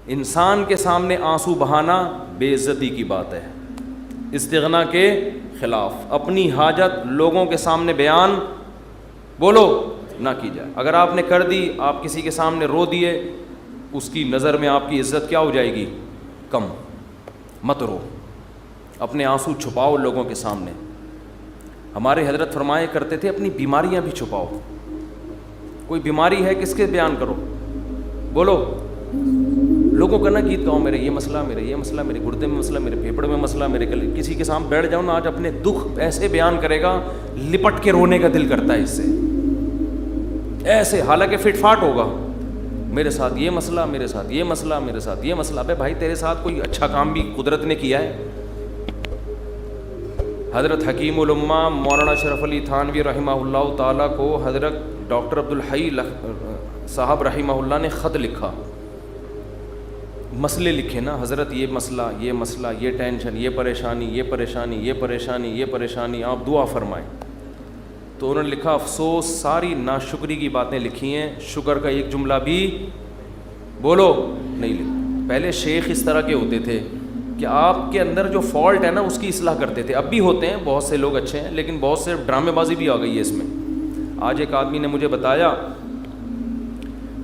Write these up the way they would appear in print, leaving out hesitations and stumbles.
انسان کے سامنے آنسو بہانا بے عزتی کی بات ہے، استغنا کے خلاف۔ اپنی حاجت لوگوں کے سامنے بیان بولو نہ کی جائے۔ اگر آپ نے کر دی، آپ کسی کے سامنے رو دیے، اس کی نظر میں آپ کی عزت کیا ہو جائے گی؟ کم۔ مت رو، اپنے آنسو چھپاؤ لوگوں کے سامنے۔ ہمارے حضرت فرمایا کرتے تھے اپنی بیماریاں بھی چھپاؤ۔ کوئی بیماری ہے کس کے بیان کرو، بولو۔ لوگوں کا نہ گیت گاؤں، میرے یہ مسئلہ، میرے یہ مسئلہ، میرے گردے میں مسئلہ، میرے پھیپھڑے میں مسئلہ، میرے گلے۔ کسی کے سامنے بیٹھ جاؤ نا، آج اپنے دکھ ایسے بیان کرے گا لپٹ کے رونے کا دل کرتا ہے اس سے، ایسے، حالانکہ فٹ فاٹ ہوگا، میرے ساتھ یہ مسئلہ، میرے ساتھ یہ مسئلہ، میرے ساتھ یہ مسئلہ۔ بے بھائی تیرے ساتھ کوئی اچھا کام بھی قدرت نے کیا ہے؟ حضرت حکیم الامہ مولانا اشرف علی تھانوی رحمہ اللہ تعالیٰ کو حضرت ڈاکٹر عبدالحی صاحب رحمہ اللہ نے خط لکھا، مسئلے لکھے نا، حضرت یہ مسئلہ، یہ مسئلہ، یہ ٹینشن، یہ پریشانی، یہ پریشانی، یہ پریشانی، یہ پریشانی، آپ دعا فرمائیں۔ تو انہوں نے لکھا، افسوس ساری ناشکری کی باتیں لکھی ہیں، شکر کا ایک جملہ بھی بولو نہیں لکھا۔ پہلے شیخ اس طرح کے ہوتے تھے کہ آپ کے اندر جو فالٹ ہے نا اس کی اصلاح کرتے تھے، اب بھی ہوتے ہیں، بہت سے لوگ اچھے ہیں، لیکن بہت سے ڈرامے بازی بھی آ گئی ہے اس میں۔ آج ایک آدمی نے مجھے بتایا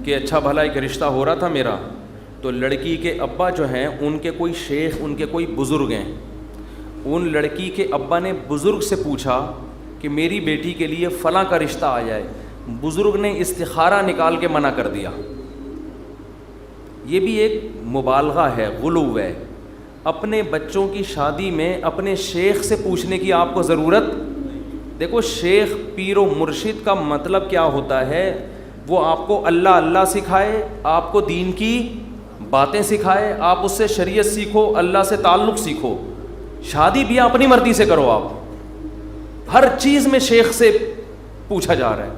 کہ اچھا بھلا ایک رشتہ ہو رہا تھا میرا، تو لڑکی کے ابا جو ہیں ان کے کوئی شیخ، ان کے کوئی بزرگ ہیں، ان لڑکی کے ابا نے بزرگ سے پوچھا کہ میری بیٹی کے لیے فلاں کا رشتہ آ جائے، بزرگ نے استخارہ نکال کے منع کر دیا۔ یہ بھی ایک مبالغہ ہے، غلو ہے۔ اپنے بچوں کی شادی میں اپنے شیخ سے پوچھنے کی آپ کو ضرورت؟ دیکھو شیخ پیر و مرشد کا مطلب کیا ہوتا ہے؟ وہ آپ کو اللہ اللہ سکھائے، آپ کو دین کی باتیں سکھائے، آپ اس سے شریعت سیکھو، اللہ سے تعلق سیکھو۔ شادی بھی اپنی مرضی سے کرو، آپ ہر چیز میں شیخ سے پوچھا جا رہا ہے،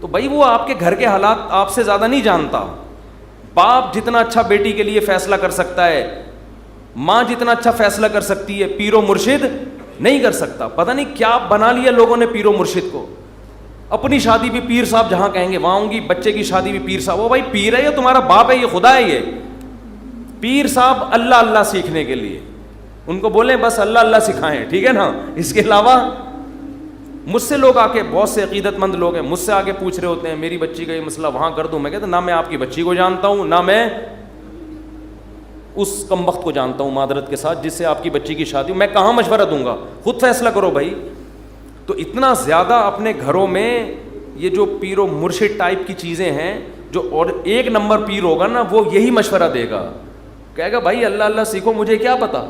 تو بھائی وہ آپ کے گھر کے حالات آپ سے زیادہ نہیں جانتا۔ باپ جتنا اچھا بیٹی کے لیے فیصلہ کر سکتا ہے، ماں جتنا اچھا فیصلہ کر سکتی ہے، پیر و مرشد نہیں کر سکتا۔ پتہ نہیں کیا بنا لیا لوگوں نے پیر و مرشد کو، اپنی شادی بھی پیر صاحب جہاں کہیں گے وہاں ہوں گی، بچے کی شادی بھی پیر صاحب۔ وہ بھائی پیر ہے یہ تمہارا باپ ہے، یہ خدا ہے؟ یہ پیر صاحب اللہ اللہ سیکھنے کے لیے، ان کو بولیں بس اللہ اللہ سکھائیں، ٹھیک ہے نا؟ اس کے علاوہ مجھ سے لوگ آ کے، بہت سے عقیدت مند لوگ ہیں مجھ سے آ کے پوچھ رہے ہوتے ہیں میری بچی کا یہ مسئلہ وہاں کر دوں۔ میں کہتا نہ میں آپ کی بچی کو جانتا ہوں، نہ میں اس کمبخت کو جانتا ہوں معذرت کے ساتھ جس سے آپ کی بچی کی شادی، میں کہاں مشورہ دوں گا؟ خود فیصلہ کرو بھائی۔ تو اتنا زیادہ اپنے گھروں میں یہ جو پیر و مرشد ٹائپ کی چیزیں ہیں، جو اور ایک نمبر پیر ہوگا نا وہ یہی مشورہ دے گا، کہے گا بھائی اللہ اللہ سیکھو، مجھے کیا پتا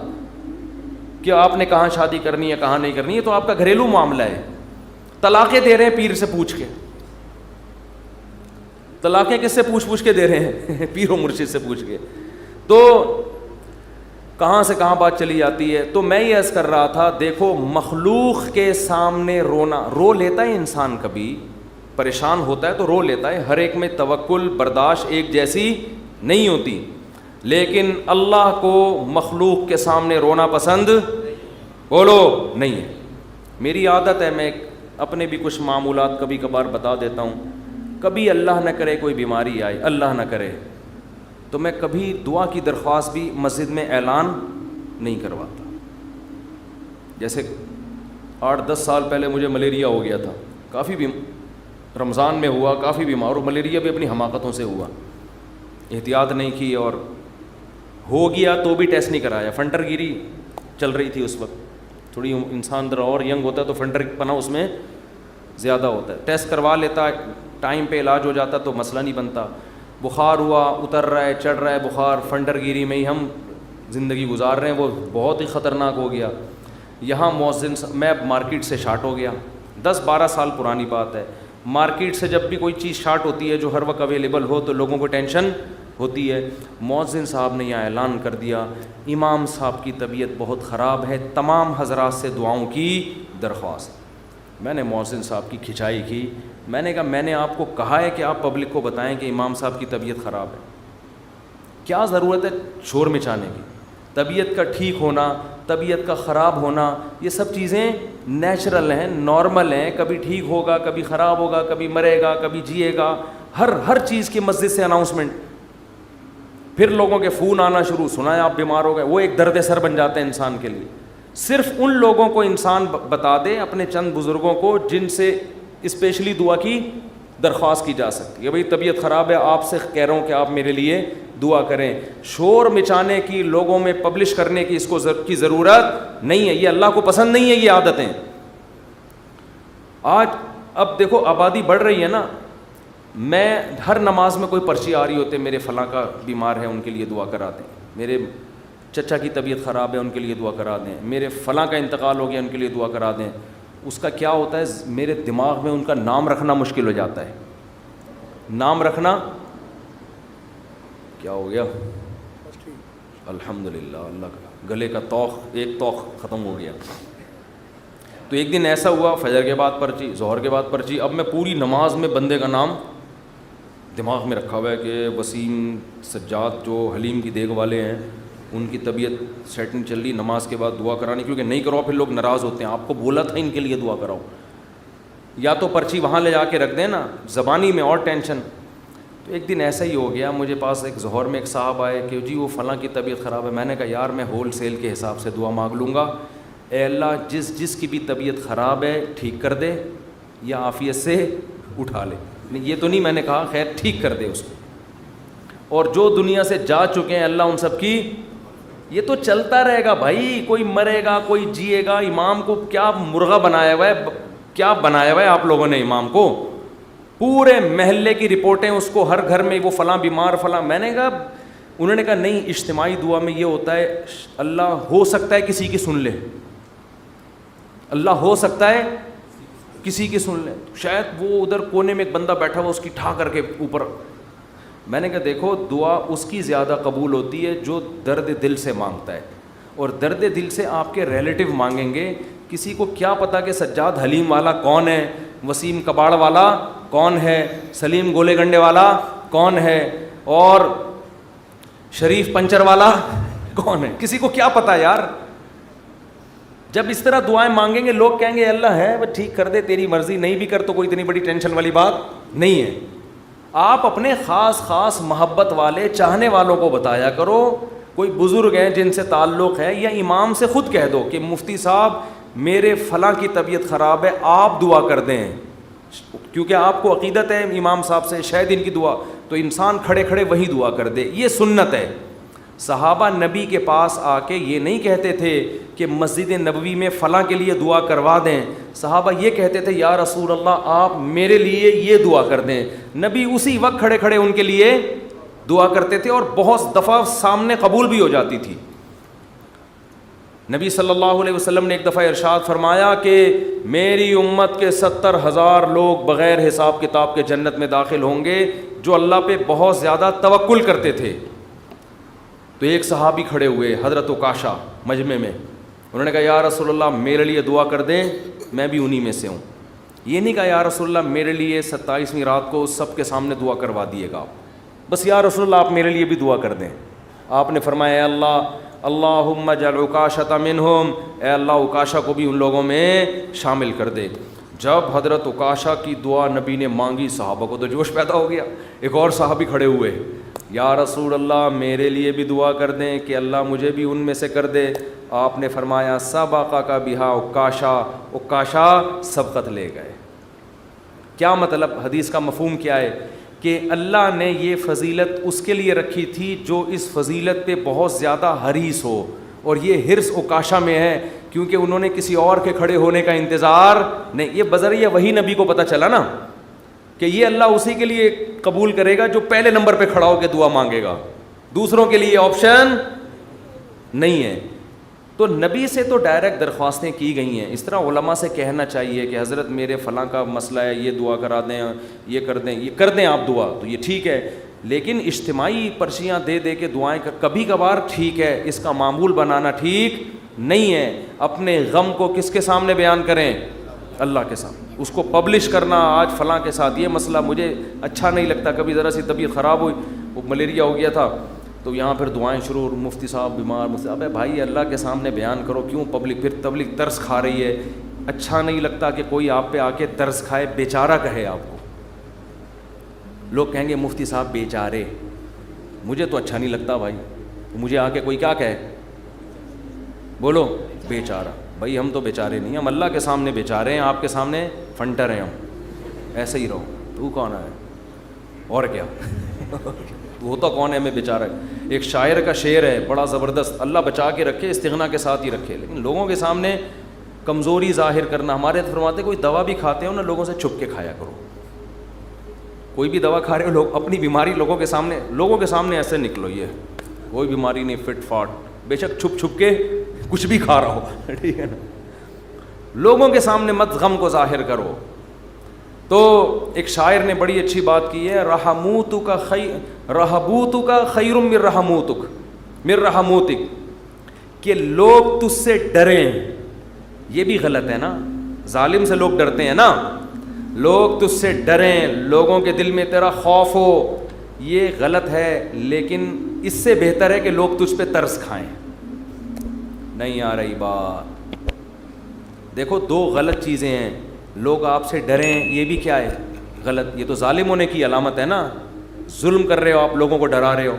کہ آپ نے کہاں شادی کرنی ہے کہاں نہیں کرنی ہے، تو آپ کا گھریلو معاملہ ہے۔ طلاقیں دے رہے ہیں پیر سے پوچھ کے، طلاقیں کس سے پوچھ کے دے رہے ہیں؟ پیر و مرشد سے پوچھ کے۔ تو کہاں سے کہاں بات چلی جاتی ہے۔ تو میں یہ عرض کر رہا تھا، دیکھو مخلوق کے سامنے رونا، رو لیتا ہے انسان، کبھی پریشان ہوتا ہے تو رو لیتا ہے، ہر ایک میں توکل برداشت ایک جیسی نہیں ہوتی، لیکن اللہ کو مخلوق کے سامنے رونا پسند بولو نہیں ہے۔ میری عادت ہے، میں اپنے بھی کچھ معمولات کبھی کبھار بتا دیتا ہوں۔ کبھی اللہ نہ کرے کوئی بیماری آئے، اللہ نہ کرے، تو میں کبھی دعا کی درخواست بھی مسجد میں اعلان نہیں کرواتا۔ جیسے 8-10 سال پہلے مجھے ملیریا ہو گیا تھا، کافی رمضان میں ہوا، کافی بیمار، اور ملیریا بھی اپنی حماقتوں سے ہوا، احتیاط نہیں کی، اور ہو گیا تو بھی ٹیسٹ نہیں کرایا۔ فنٹر گیری چل رہی تھی اس وقت، تھوڑی انسان ذرا اور ینگ ہوتا ہے تو فنٹر پنا اس میں زیادہ ہوتا ہے، ٹیسٹ کروا لیتا، ٹائم پہ علاج ہو جاتا تو مسئلہ نہیں بنتا۔ بخار ہوا، اتر رہا ہے، چڑھ رہا ہے بخار، فنٹر گیری میں ہی ہم زندگی گزار رہے ہیں، وہ بہت ہی خطرناک ہو گیا۔ یہاں مؤذن، میں مارکیٹ سے شارٹ ہو گیا، 10-12 سال پرانی بات ہے۔ مارکیٹ سے جب بھی کوئی چیز شارٹ ہوتی ہے جو ہر وقت اویلیبل ہو تو لوگوں کو ٹینشن ہوتی ہے۔ مؤذن صاحب نے یہاں اعلان کر دیا امام صاحب کی طبیعت بہت خراب ہے، تمام حضرات سے دعاؤں کی درخواست۔ میں نے مؤذن صاحب کی کھچائی کی، میں نے کہا میں نے آپ کو کہا ہے کہ آپ پبلک کو بتائیں کہ امام صاحب کی طبیعت خراب ہے، کیا ضرورت ہے شور مچانے کی؟ طبیعت کا ٹھیک ہونا، طبیعت کا خراب ہونا، یہ سب چیزیں نیچرل ہیں، نارمل ہیں، کبھی ٹھیک ہوگا، کبھی خراب ہوگا، کبھی مرے گا، کبھی جیے گا، ہر چیز کی مسجد سے اناؤنسمنٹ۔ پھر لوگوں کے فون آنا شروع, سنا ہے آپ بیمار ہو گئے, وہ ایک درد سر بن جاتے ہیں انسان کے لیے. صرف ان لوگوں کو انسان بتا دے, اپنے چند بزرگوں کو, جن سے اسپیشلی دعا کی درخواست کی جا سکتی ہے. بھئی طبیعت خراب ہے, آپ سے کہہ رہا ہوں کہ آپ میرے لیے دعا کریں. شور مچانے کی, لوگوں میں پبلش کرنے کی اس کو کی ضرورت نہیں ہے, یہ اللہ کو پسند نہیں ہے یہ عادتیں. آج اب دیکھو آبادی بڑھ رہی ہے نا, میں ہر نماز میں کوئی پرچی آ رہی ہوتے, میرے فلاں کا بیمار ہے ان کے لیے دعا کرا دیں, میرے چچا کی طبیعت خراب ہے ان کے لیے دعا کرا دیں, میرے فلاں کا انتقال ہو گیا ان کے لیے دعا کرا دیں. اس کا کیا ہوتا ہے, میرے دماغ میں ان کا نام رکھنا مشکل ہو جاتا ہے. نام رکھنا کیا ہو گیا, الحمدللہ اللہ کا گلے کا توخ, ایک توخ ختم ہو گیا. تو ایک دن ایسا ہوا, فجر کے بعد پرچی, ظہر کے بعد پرچی. اب میں پوری نماز میں بندے کا نام دماغ میں رکھا ہوا ہے کہ وسیم سجاد جو حلیم کی دیگ والے ہیں, ان کی طبیعت سیٹنگ چل رہی, نماز کے بعد دعا کرانی, کیونکہ نہیں کرو پھر لوگ ناراض ہوتے ہیں, آپ کو بولا تھا ان کے لیے دعا کراؤ. یا تو پرچی وہاں لے جا کے رکھ دیں نا, زبانی میں اور ٹینشن. تو ایک دن ایسا ہی ہو گیا, مجھے پاس ایک ظہر میں ایک صاحب آئے کہ جی وہ فلاں کی طبیعت خراب ہے. میں نے کہا یار میں ہول سیل کے حساب سے دعا مانگ لوں گا, اے اللہ جس کی بھی طبیعت خراب ہے ٹھیک کر دے یا عافیت سے اٹھا لے. یہ تو نہیں میں نے کہا, خیر ٹھیک کر دے اس کو, اور جو دنیا سے جا چکے ہیں اللہ ان سب کی, یہ تو چلتا رہے گا بھائی, کوئی مرے گا کوئی جیے گا. امام کو کیا مرغا بنایا ہوا ہے, کیا بنایا ہوا ہے آپ لوگوں نے امام کو, پورے محلے کی رپورٹیں اس کو, ہر گھر میں وہ فلاں بیمار فلاں. میں نے کہا, انہوں نے کہا نہیں, اجتماعی دعا میں یہ ہوتا ہے اللہ ہو سکتا ہے کسی کی سن لے, اللہ ہو سکتا ہے کسی کی سن لے. شاید وہ ادھر کونے میں ایک بندہ بیٹھا ہوا اس کی ٹھا کر کے اوپر. میں نے کہا دیکھو دعا اس کی زیادہ قبول ہوتی ہے جو درد دل سے مانگتا ہے, اور درد دل سے آپ کے ریلیٹو مانگیں گے. کسی کو کیا پتا کہ سجاد حلیم والا کون ہے, وسیم کباڑ والا کون ہے, سلیم گولے گنڈے والا کون ہے, اور شریف پنچر والا کون ہے, کسی کو کیا پتا یار. جب اس طرح دعائیں مانگیں گے لوگ کہیں گے اللہ ہے وہ ٹھیک کر دے, تیری مرضی, نہیں بھی کر تو کوئی اتنی بڑی ٹینشن والی بات نہیں ہے. آپ اپنے خاص محبت والے چاہنے والوں کو بتایا کرو. کوئی بزرگ ہیں جن سے تعلق ہے, یا امام سے خود کہہ دو کہ مفتی صاحب میرے فلاں کی طبیعت خراب ہے, آپ دعا کر دیں, کیونکہ آپ کو عقیدت ہے امام صاحب سے, شاید ان کی دعا, تو انسان کھڑے کھڑے وہی دعا کر دے. یہ سنت ہے. صحابہ نبی کے پاس آ کے یہ نہیں کہتے تھے کہ مسجد نبوی میں فلاں کے لیے دعا کروا دیں. صحابہ یہ کہتے تھے یا رسول اللہ آپ میرے لیے یہ دعا کر دیں. نبی اسی وقت کھڑے کھڑے ان کے لیے دعا کرتے تھے, اور بہت دفعہ سامنے قبول بھی ہو جاتی تھی. نبی صلی اللہ علیہ وسلم نے ایک دفعہ ارشاد فرمایا کہ میری امت کے 70,000 لوگ بغیر حساب کتاب کے جنت میں داخل ہوں گے جو اللہ پہ بہت زیادہ توکل کرتے تھے. تو ایک صحابی کھڑے ہوئے حضرت عکاشہ مجمع میں, انہوں نے کہا یا رسول اللہ میرے لیے دعا کر دیں, میں بھی انہی میں سے ہوں. یہ نہیں کہا یا رسول اللہ میرے لیے 27ویں رات کو سب کے سامنے دعا کروا دیے گا آپ, بس یا رسول اللہ آپ میرے لیے بھی دعا کر دیں. آپ نے فرمایا اے اللہ اللہم اجعل عکاشۃ منہم, اے اللہ عکاشہ کو بھی ان لوگوں میں شامل کر دے. جب حضرت عکاشہ کی دعا نبی نے مانگی, صحابہ کو تو جوش پیدا ہو گیا. ایک اور صحابی کھڑے ہوئے, یا رسول اللہ میرے لیے بھی دعا کر دیں کہ اللہ مجھے بھی ان میں سے کر دے. آپ نے فرمایا سبقک بہا عکاشہ, عکاشہ سبقت لے گئے. کیا مطلب, حدیث کا مفہوم کیا ہے کہ اللہ نے یہ فضیلت اس کے لیے رکھی تھی جو اس فضیلت پہ بہت زیادہ حریص ہو, اور یہ حرص عکاشہ میں ہے کیونکہ انہوں نے کسی اور کے کھڑے ہونے کا انتظار نہیں. یہ بذریعہ وہی نبی کو پتہ چلا نا کہ یہ اللہ اسی کے لیے قبول کرے گا جو پہلے نمبر پہ کھڑا ہو کے دعا مانگے گا, دوسروں کے لیے آپشن نہیں ہے. تو نبی سے تو ڈائریکٹ درخواستیں کی گئی ہیں. اس طرح علماء سے کہنا چاہیے کہ حضرت میرے فلاں کا مسئلہ ہے, یہ دعا کرا دیں, یہ کر دیں آپ دعا, تو یہ ٹھیک ہے. لیکن اجتماعی پرچیاں دے دے کے دعائیں کبھی کبھار ٹھیک ہے, اس کا معمول بنانا ٹھیک نہیں ہے. اپنے غم کو کس کے سامنے بیان کریں, اللہ کے سامنے. اس کو پبلش کرنا آج فلاں کے ساتھ یہ مسئلہ مجھے اچھا نہیں لگتا, کبھی ذرا سی طبیعت خراب ہوئی, وہ ملیریا ہو گیا تھا, تو یہاں پھر دعائیں شروع, مفتی صاحب بیمار, مفتی صاحب بھائی اللہ کے سامنے بیان کرو, کیوں پبلک, پھر تبلیغ ترس کھا رہی ہے. اچھا نہیں لگتا کہ کوئی آپ پہ آ کے ترس کھائے, بیچارہ کہے آپ کو. لوگ کہیں گے مفتی صاحب بیچارے, مجھے تو اچھا نہیں لگتا بھائی, مجھے آ کے کوئی کیا کہے, بولو بیچارہ. بھائی ہم تو بیچارے نہیں, ہم اللہ کے سامنے بیچارے ہیں, آپ کے سامنے فنٹر ہیں ہم, ایسے ہی رہو. تو کون ہے اور کیا وہ تو کون ہے, ہمیں بیچارہ ہے. ایک شاعر کا شعر ہے بڑا زبردست, اللہ بچا کے رکھے, استغنا کے ساتھ ہی رکھے, لیکن لوگوں کے سامنے کمزوری ظاہر کرنا. ہمارے فرماتے کوئی دوا بھی کھاتے ہو نا, لوگوں سے چھپ کے کھایا کرو. کوئی بھی دوا کھا رہے ہو, لوگ اپنی بیماری لوگوں کے سامنے ایسے نکلو, یہ کوئی بیماری نہیں, فٹ فاٹ, بے شک چھپ چھپ کے کچھ بھی کھا رہا ہو, ٹھیک ہے نا. لوگوں کے سامنے مت غم کو ظاہر کرو. تو ایک شاعر نے بڑی اچھی بات کی ہے, رہبوتک خیر من رحموتک, کہ لوگ تجھ سے ڈریں. یہ بھی غلط ہے نا, ظالم سے لوگ ڈرتے ہیں نا, لوگ تجھ سے ڈریں, لوگوں کے دل میں تیرا خوف ہو, یہ غلط ہے. لیکن اس سے بہتر ہے کہ لوگ تجھ پہ ترس کھائیں. نہیں آ رہی بات. دیکھو دو غلط چیزیں ہیں, لوگ آپ سے ڈریں, یہ بھی کیا ہے, غلط. یہ تو ظالم ہونے کی علامت ہے نا, ظلم کر رہے ہو آپ, لوگوں کو ڈرا رہے ہو.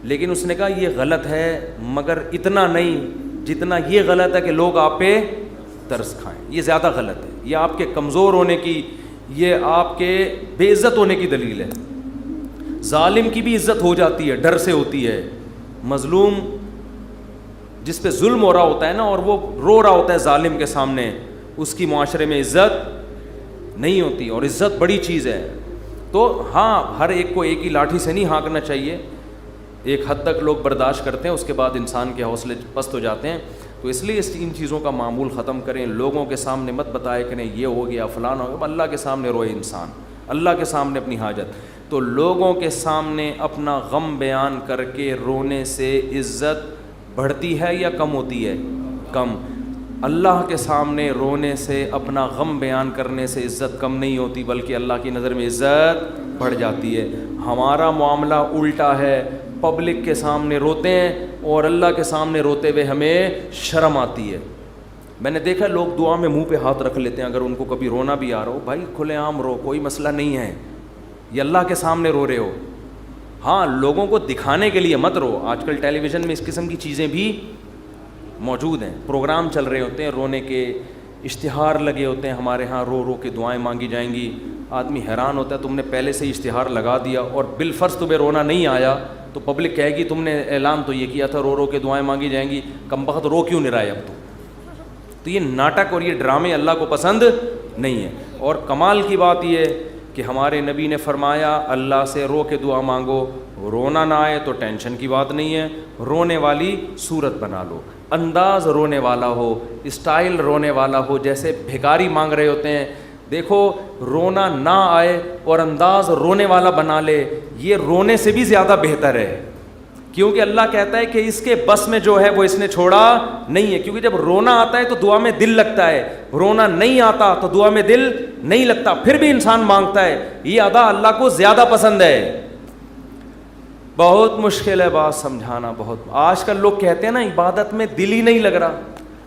لیکن اس نے کہا یہ غلط ہے, مگر اتنا نہیں جتنا یہ غلط ہے کہ لوگ آپ پہ ترس کھائیں. یہ زیادہ غلط ہے, یہ آپ کے کمزور ہونے کی, یہ آپ کے بے عزت ہونے کی دلیل ہے. ظالم کی بھی عزت ہو جاتی ہے, ڈر سے ہوتی ہے. مظلوم جس پہ ظلم ہو رہا ہوتا ہے نا, اور وہ رو رہا ہوتا ہے ظالم کے سامنے, اس کی معاشرے میں عزت نہیں ہوتی. اور عزت بڑی چیز ہے. تو ہاں, ہر ایک کو ایک ہی لاٹھی سے نہیں ہانکنا چاہیے, ایک حد تک لوگ برداشت کرتے ہیں, اس کے بعد انسان کے حوصلے پست ہو جاتے ہیں. تو اس لیے ان چیزوں کا معمول ختم کریں. لوگوں کے سامنے مت بتائے کریں یہ ہو گیا فلان ہو گیا. اللہ کے سامنے روئے انسان, اللہ کے سامنے اپنی حاجت. تو لوگوں کے سامنے اپنا غم بیان کر کے رونے سے عزت بڑھتی ہے یا کم ہوتی ہے؟ کم. اللہ کے سامنے رونے سے, اپنا غم بیان کرنے سے عزت کم نہیں ہوتی, بلکہ اللہ کی نظر میں عزت بڑھ جاتی ہے. ہمارا معاملہ الٹا ہے, پبلک کے سامنے روتے ہیں اور اللہ کے سامنے روتے ہوئے ہمیں شرم آتی ہے. میں نے دیکھا لوگ دعا میں منہ پہ ہاتھ رکھ لیتے ہیں, اگر ان کو کبھی رونا بھی آ رہا ہو, بھائی کھلے عام رو, کوئی مسئلہ نہیں ہے, یہ اللہ کے سامنے رو رہے ہو. ہاں لوگوں کو دکھانے کے لیے مت رو. آج کل ٹیلی ویژن میں اس قسم کی چیزیں بھی موجود ہیں, پروگرام چل رہے ہوتے ہیں رونے کے, اشتہار لگے ہوتے ہیں ہمارے ہاں, رو رو کے دعائیں مانگی جائیں گی. آدمی حیران ہوتا ہے, تم نے پہلے سے ہی اشتہار لگا دیا اور بالفرض تمہیں رونا نہیں آیا تو پبلک کہے گی تم نے اعلان تو یہ کیا تھا رو رو کے دعائیں مانگی جائیں گی, کم بخت رو کیوں نہیں رہا ہے اب تو یہ ناٹک اور یہ ڈرامے اللہ کو پسند نہیں ہے. اور کمال کی بات یہ ہے کہ ہمارے نبی نے فرمایا اللہ سے رو کے دعا مانگو, رونا نہ آئے تو ٹینشن کی بات نہیں ہے, رونے والی صورت بنا لو, انداز رونے والا ہو, اسٹائل رونے والا ہو, جیسے بھکاری مانگ رہے ہوتے ہیں. دیکھو رونا نہ آئے اور انداز رونے والا بنا لے, یہ رونے سے بھی زیادہ بہتر ہے, کیونکہ اللہ کہتا ہے کہ اس کے بس میں جو ہے وہ اس نے چھوڑا نہیں ہے. کیونکہ جب رونا آتا ہے تو دعا میں دل لگتا ہے, رونا نہیں آتا تو دعا میں دل نہیں لگتا, پھر بھی انسان مانگتا ہے. یہ ادا اللہ کو زیادہ پسند ہے. بہت مشکل ہے بات سمجھانا, بہت. آج کل لوگ کہتے ہیں نا عبادت میں دل ہی نہیں لگ رہا.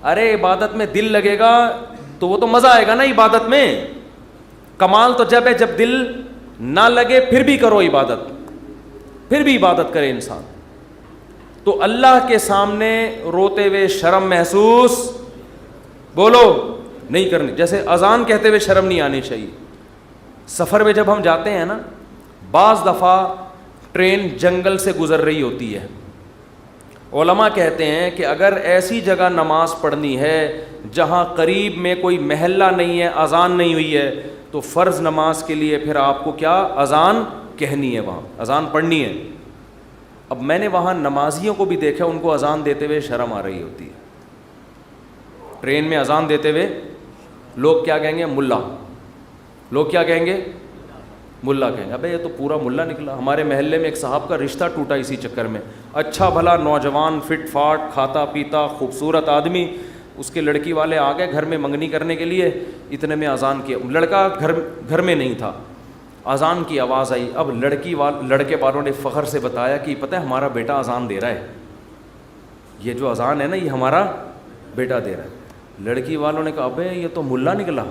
ارے عبادت میں دل لگے گا تو وہ تو مزہ آئے گا نا عبادت میں. کمال تو جب ہے جب دل نہ لگے پھر بھی کرو عبادت, پھر بھی عبادت کرے انسان. تو اللہ کے سامنے روتے ہوئے شرم محسوس بولو نہیں کرنی. جیسے اذان کہتے ہوئے شرم نہیں آنی چاہیے. سفر میں جب ہم جاتے ہیں نا, بعض دفعہ ٹرین جنگل سے گزر رہی ہوتی ہے. علماء کہتے ہیں کہ اگر ایسی جگہ نماز پڑھنی ہے جہاں قریب میں کوئی محلہ نہیں ہے, اذان نہیں ہوئی ہے, تو فرض نماز کے لیے پھر آپ کو کیا اذان کہنی ہے, وہاں اذان پڑھنی ہے. اب میں نے وہاں نمازیوں کو بھی دیکھا, ان کو اذان دیتے ہوئے شرم آ رہی ہوتی ہے. ٹرین میں اذان دیتے ہوئے لوگ کیا کہیں گے, ملا. لوگ کیا کہیں گے, ملا کہیں گے. ابے یہ تو پورا ملا نکلا. ہمارے محلے میں ایک صاحب کا رشتہ ٹوٹا اسی چکر میں. اچھا بھلا نوجوان, فٹ فاٹ, کھاتا پیتا, خوبصورت آدمی. اس کے لڑکی والے آ گئے گھر میں منگنی کرنے کے لیے, اتنے میں اذان کیا. لڑکا گھر میں نہیں تھا, اذان کی آواز آئی. اب لڑکے والوں نے فخر سے بتایا کہ پتہ ہے ہمارا بیٹا اذان دے رہا ہے, یہ جو اذان ہے نا یہ ہمارا بیٹا دے رہا ہے. لڑکی والوں نے کہا ابے یہ تو ملا نکلا.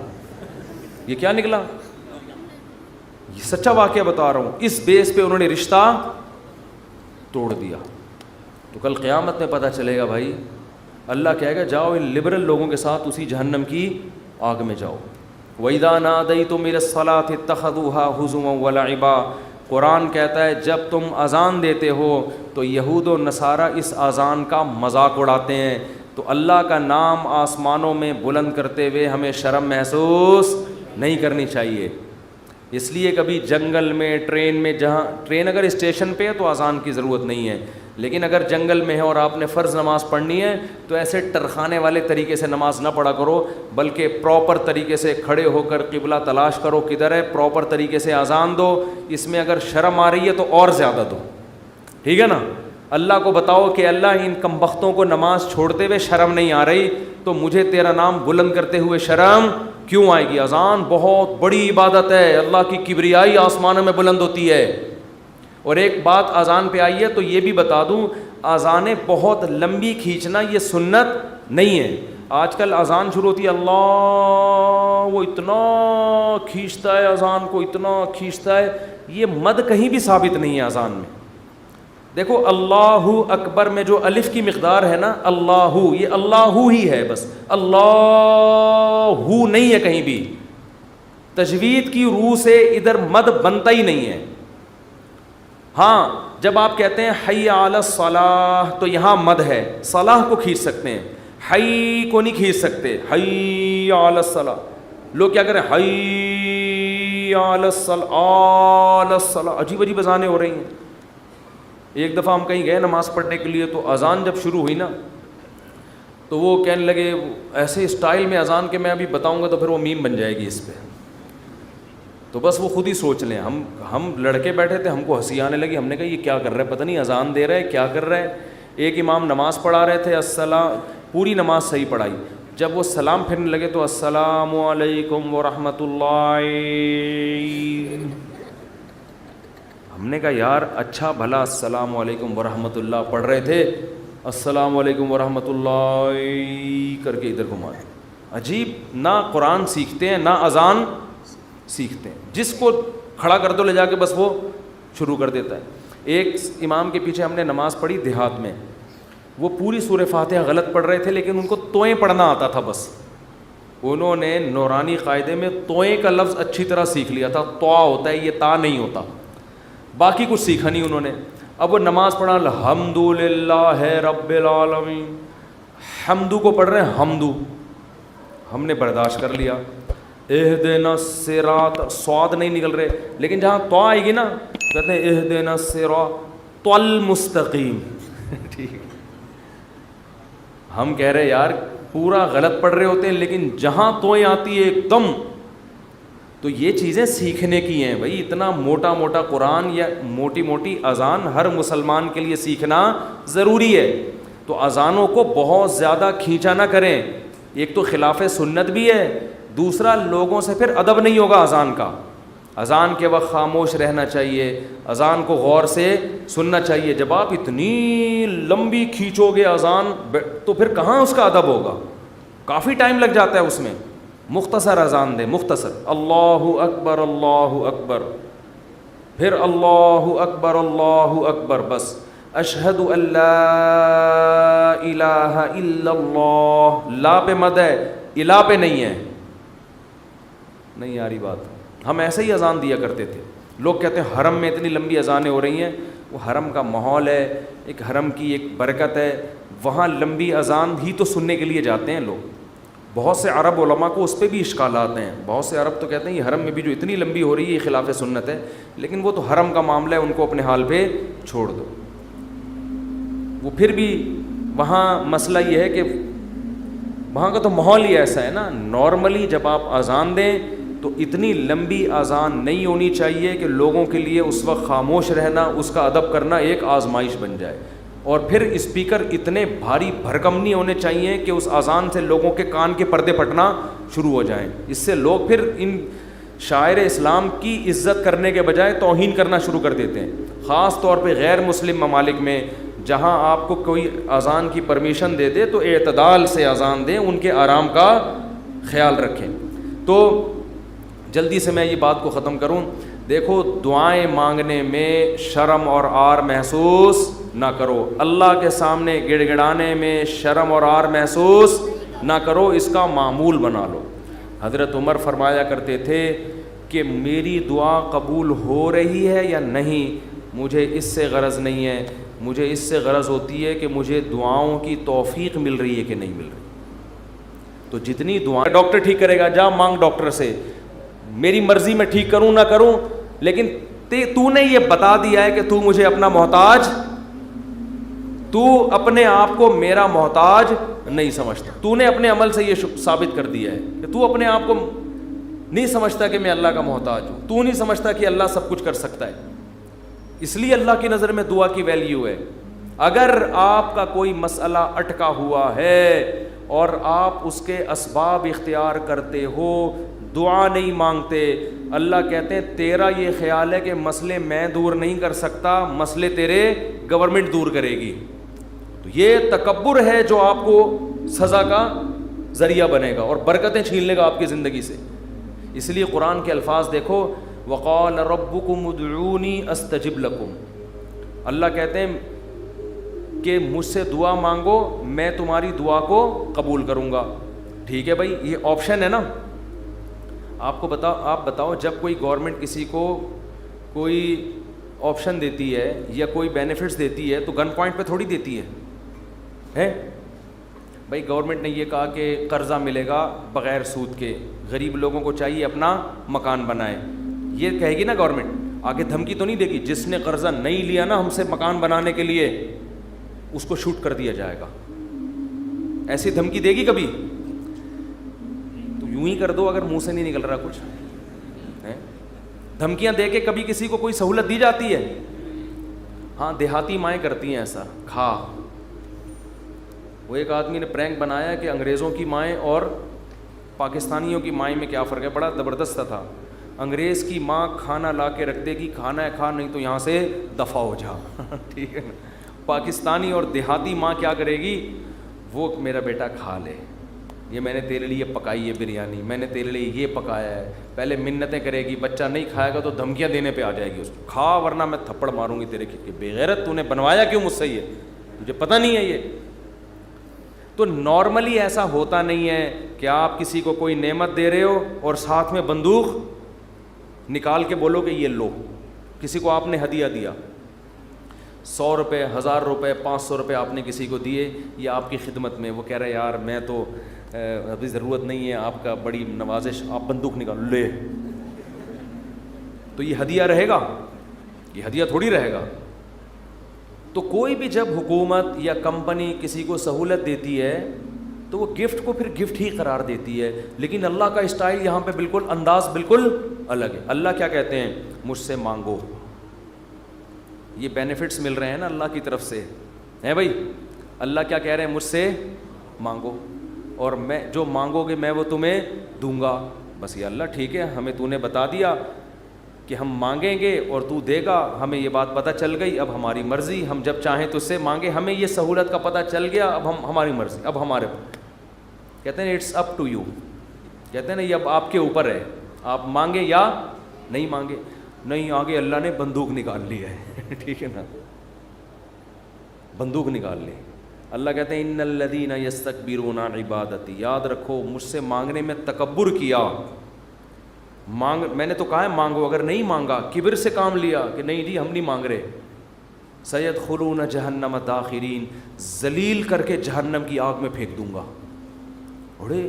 یہ کیا نکلا؟ یہ سچا واقعہ بتا رہا ہوں. اس بیس پہ انہوں نے رشتہ توڑ دیا. تو کل قیامت میں پتہ چلے گا بھائی, اللہ کہے گا جاؤ ان لبرل لوگوں کے ساتھ اسی جہنم کی آگ میں جاؤ. وَإِذَا نَادَيْتُمْ إِلَى الصَّلَاةِ اتَّخَذُوهَا هُزُوًا وَلَعِبًا. قرآن کہتا ہے جب تم اذان دیتے ہو تو یہود و نصارہ اس اذان کا مذاق اڑاتے ہیں. تو اللہ کا نام آسمانوں میں بلند کرتے ہوئے ہمیں شرم محسوس نہیں کرنی چاہیے. اس لیے کبھی جنگل میں, ٹرین میں, جہاں ٹرین اگر اسٹیشن پہ ہے تو اذان کی ضرورت نہیں ہے, لیکن اگر جنگل میں ہے اور آپ نے فرض نماز پڑھنی ہے تو ایسے ٹرخانے والے طریقے سے نماز نہ پڑھا کرو, بلکہ پراپر طریقے سے کھڑے ہو کر قبلہ تلاش کرو کدھر ہے, پراپر طریقے سے اذان دو. اس میں اگر شرم آ رہی ہے تو اور زیادہ دو, ٹھیک ہے نا. اللہ کو بتاؤ کہ اللہ ان کمبختوں کو نماز چھوڑتے ہوئے شرم نہیں آ رہی, تو مجھے تیرا نام بلند کرتے ہوئے شرم کیوں آئے گی. اذان بہت بڑی عبادت ہے, اللہ کی کبریائی آسمانوں میں بلند ہوتی ہے. اور ایک بات اذان پہ آئی ہے تو یہ بھی بتا دوں, اذانیں بہت لمبی کھینچنا یہ سنت نہیں ہے. آج کل اذان شروع ہوتی ہے, اللہ وہ اتنا کھینچتا ہے اذان کو, اتنا کھینچتا ہے, یہ مد کہیں بھی ثابت نہیں ہے اذان میں. دیکھو اللہ اکبر میں جو الف کی مقدار ہے نا, اللہ, یہ اللہ ہی ہے بس, اللہ نہیں ہے کہیں بھی. تجوید کی روح سے ادھر مد بنتا ہی نہیں ہے. ہاں جب آپ کہتے ہیں حی علی الصلاح تو یہاں مد ہے, صلاح کو کھینچ سکتے ہیں, حی کو نہیں کھینچ سکتے. حی علی الصلاح, لوگ کیا کریں حی علی الصلاح, عجیب عجیب اذانیں ہو رہی ہیں. ایک دفعہ ہم کہیں گئے نماز پڑھنے کے لیے, تو اذان جب شروع ہوئی نا تو وہ کہنے لگے ایسے اسٹائل میں اذان کے, میں ابھی بتاؤں گا تو پھر وہ میم بن جائے گی اس پہ. تو بس وہ خود ہی سوچ لیں. ہم لڑکے بیٹھے تھے, ہم کو ہنسی آنے لگی. ہم نے کہا یہ کیا کر رہے, پتہ نہیں اذان دے رہے کیا کر رہے. ایک امام نماز پڑھا رہے تھے, السلام, پوری نماز صحیح پڑھائی. جب وہ سلام پھرنے لگے تو السلام علیکم ورحمۃ اللہ. ہم نے کہا یار اچھا بھلا السلام علیکم ورحمۃ اللہ پڑھ رہے تھے, السلام علیکم ورحمۃ اللہ کر کے ادھر گھما. عجیب, نہ قرآن سیکھتے ہیں نہ اذان سیکھتے ہیں. جس کو کھڑا کر دو لے جا کے بس وہ شروع کر دیتا ہے. ایک امام کے پیچھے ہم نے نماز پڑھی دیہات میں, وہ پوری سورہ فاتحہ غلط پڑھ رہے تھے لیکن ان کو توئیں پڑھنا آتا تھا. بس انہوں نے نورانی قاعدے میں توئیں کا لفظ اچھی طرح سیکھ لیا تھا. تو ہوتا ہے, یہ تا نہیں ہوتا. باقی کچھ سیکھا نہیں انہوں نے. اب وہ نماز پڑھا الحمدللہ رب العالمین, حمدو کو پڑھ رہے ہیں حمدو, ہم نے برداشت کر لیا. اہدنا الصراط, صاد نہیں نکل رہے, لیکن جہاں تو آئے گی نا کہتے ہیں اہدنا الصراط المستقیم. ٹھیک, ہم کہہ رہے یار پورا غلط پڑھ رہے ہوتے ہیں, لیکن جہاں توئیں آتی ہے ایک دم, تو یہ چیزیں سیکھنے کی ہیں بھائی. اتنا موٹا موٹا قرآن یا موٹی موٹی اذان ہر مسلمان کے لیے سیکھنا ضروری ہے. تو اذانوں کو بہت زیادہ کھینچا نہ کریں. ایک تو خلاف سنت بھی ہے, دوسرا لوگوں سے پھر ادب نہیں ہوگا اذان کا. اذان کے وقت خاموش رہنا چاہیے, اذان کو غور سے سننا چاہیے. جب آپ اتنی لمبی کھینچو گے اذان تو پھر کہاں اس کا ادب ہوگا, کافی ٹائم لگ جاتا ہے اس میں. مختصر اذان دے, مختصر, اللہ اکبر اللہ اکبر, پھر اللہ اکبر, بس اشہد ان لا الہ الا اللہ. لا پہ مد ہے, الہ پہ نہیں ہے. نہیں آ رہی بات. ہم ایسے ہی اذان دیا کرتے تھے. لوگ کہتے ہیں حرم میں اتنی لمبی اذانیں ہو رہی ہیں. وہ حرم کا ماحول ہے, ایک حرم کی ایک برکت ہے, وہاں لمبی اذان ہی تو سننے کے لیے جاتے ہیں لوگ. بہت سے عرب علماء کو اس پہ بھی اشکالات ہیں. بہت سے عرب تو کہتے ہیں یہ حرم میں بھی جو اتنی لمبی ہو رہی ہے یہ خلاف سنت ہے, لیکن وہ تو حرم کا معاملہ ہے, ان کو اپنے حال پہ چھوڑ دو. وہ پھر بھی وہاں مسئلہ یہ ہے کہ وہاں کا تو ماحول ہی ایسا ہے نا. نارملی جب آپ اذان دیں تو اتنی لمبی اذان نہیں ہونی چاہیے کہ لوگوں کے لیے اس وقت خاموش رہنا, اس کا ادب کرنا ایک آزمائش بن جائے. اور پھر اسپیکر اتنے بھاری بھرکم نہیں ہونے چاہیے کہ اس اذان سے لوگوں کے کان کے پردے پھٹنا شروع ہو جائیں. اس سے لوگ پھر ان شاعر اسلام کی عزت کرنے کے بجائے توہین کرنا شروع کر دیتے ہیں. خاص طور پہ غیر مسلم ممالک میں جہاں آپ کو کوئی اذان کی پرمیشن دے دے تو اعتدال سے اذان دیں, ان کے آرام کا خیال رکھیں. تو جلدی سے میں یہ بات کو ختم کروں. دیکھو دعائیں مانگنے میں شرم اور عار محسوس نہ کرو. اللہ کے سامنے گڑ گڑانے میں شرم اور عار محسوس نہ کرو, اس کا معمول بنا لو. حضرت عمر فرمایا کرتے تھے کہ میری دعا قبول ہو رہی ہے یا نہیں, مجھے اس سے غرض نہیں ہے, مجھے اس سے غرض ہوتی ہے کہ مجھے دعاؤں کی توفیق مل رہی ہے کہ نہیں مل رہی. تو جتنی دعائیں, ڈاکٹر ٹھیک کرے گا, جا مانگ ڈاکٹر سے, میری مرضی میں ٹھیک کروں نہ کروں, لیکن تو نے یہ بتا دیا ہے کہ تو مجھے اپنا محتاج, تو اپنے آپ کو میرا محتاج نہیں سمجھتا. تو نے اپنے عمل سے یہ ثابت کر دیا ہے کہ تو اپنے آپ کو نہیں سمجھتا کہ میں اللہ کا محتاج ہوں, تو نہیں سمجھتا کہ اللہ سب کچھ کر سکتا ہے. اس لیے اللہ کی نظر میں دعا کی ویلیو ہے. اگر آپ کا کوئی مسئلہ اٹکا ہوا ہے اور آپ اس کے اسباب اختیار کرتے ہو, دعا نہیں مانگتے, اللہ کہتے ہیں تیرا یہ خیال ہے کہ مسئلے میں دور نہیں کر سکتا, مسئلے تیرے گورنمنٹ دور کرے گی. تو یہ تکبر ہے جو آپ کو سزا کا ذریعہ بنے گا اور برکتیں چھین لے گا آپ کی زندگی سے. اس لیے قرآن کے الفاظ دیکھو, وقال ربکم ادعونی استجب لکم. اللہ کہتے ہیں کہ مجھ سے دعا مانگو, میں تمہاری دعا کو قبول کروں گا. ٹھیک ہے بھائی, یہ آپشن ہے نا. آپ بتاؤ جب کوئی گورنمنٹ کسی کو کوئی آپشن دیتی ہے یا کوئی بینیفٹس دیتی ہے تو گن پوائنٹ پہ تھوڑی دیتی ہے. بھائی گورنمنٹ نے یہ کہا کہ قرضہ ملے گا بغیر سود کے, غریب لوگوں کو چاہیے اپنا مکان بنائے, یہ کہے گی نا گورنمنٹ, آگے دھمکی تو نہیں دے گی جس نے قرضہ نہیں لیا نا ہم سے مکان بنانے کے لیے اس کو شوٹ کر دیا جائے گا. ایسی دھمکی دے گی کبھی؟ تو یوں ہی کر دو اگر منہ سے نہیں نکل رہا کچھ. دھمکیاں دے کے کبھی کسی کو کوئی سہولت دی جاتی ہے؟ ہاں دیہاتی مائیں کرتی ہیں ایسا. کھا, وہ ایک آدمی نے پرینک بنایا کہ انگریزوں کی مائیں اور پاکستانیوں کی مائیں میں کیا فرق ہے, بڑا زبردست تھا. انگریز کی ماں کھانا لا کے رکھ دے گی, کھانا ہے کھا, نہیں تو یہاں سے دفع ہو جا. ٹھیک ہے نا. پاکستانی اور دیہاتی ماں کیا کرے گی, وہ میرا بیٹا کھا لے, یہ میں نے تیرے لیے پکائی ہے بریانی, میں نے تیرے لیے یہ پکایا ہے. پہلے منتیں کرے گی, بچہ نہیں کھائے گا تو دھمکیاں دینے پہ آ جائے گی اس کو, کھا ورنہ میں تھپڑ ماروں گی تیرے کی. بے غیرت, تو نے بنوایا کیوں مجھ سے, یہ تجھے پتہ نہیں ہے. یہ تو نارملی ایسا ہوتا نہیں ہے کہ آپ کسی کو کوئی نعمت دے رہے ہو اور ساتھ میں بندوق نکال کے بولو کہ یہ لو. کسی کو آپ نے ہدیہ دیا, 100 روپے, 1000 روپے, 500 روپے آپ نے کسی کو دیے, یہ آپ کی خدمت میں, وہ کہہ رہے یار میں تو ابھی ضرورت نہیں ہے, آپ کا بڑی نوازش, آپ بندوق نکال لے, تو یہ ہدیہ رہے گا؟ یہ ہدیہ تھوڑی رہے گا. تو کوئی بھی جب حکومت یا کمپنی کسی کو سہولت دیتی ہے تو وہ گفٹ کو پھر گفٹ ہی قرار دیتی ہے. لیکن اللہ کا اسٹائل یہاں پہ بالکل انداز بالکل الگ ہے. اللہ کیا کہتے ہیں, مجھ سے مانگو. یہ بینیفٹس مل رہے ہیں نا اللہ کی طرف سے, ہے بھائی. اللہ کیا کہہ رہے ہیں, مجھ سے مانگو اور میں جو مانگو گے میں وہ تمہیں دوں گا. بس یہ اللہ ٹھیک ہے, ہمیں تو نے بتا دیا کہ ہم مانگیں گے اور تو دے گا, ہمیں یہ بات پتہ چل گئی, اب ہماری مرضی, ہم جب چاہیں تو اس سے مانگے, ہمیں یہ سہولت کا پتہ چل گیا, اب ہم ہماری مرضی, اب ہمارے. کہتے ہیں اٹس اپ ٹو یو, کہتے ہیں نا یہ اب آپ کے اوپر ہے, آپ مانگے یا نہیں مانگے. نہیں, آگے اللہ نے بندوق نکال لی ہے. ٹھیک ہے نا, بندوق نکال لی. اللہ کہتے ہیں ان الذین یستکبرون عن عبادتی, یاد رکھو مجھ سے مانگنے میں تکبر کیا. میں نے تو کہا ہے مانگو, اگر نہیں مانگا, کبر سے کام لیا کہ نہیں جی ہم نہیں مانگ رہے, سیدخلون جہنم داخرین, ذلیل کر کے جہنم کی آگ میں پھینک دوں گا. اڑے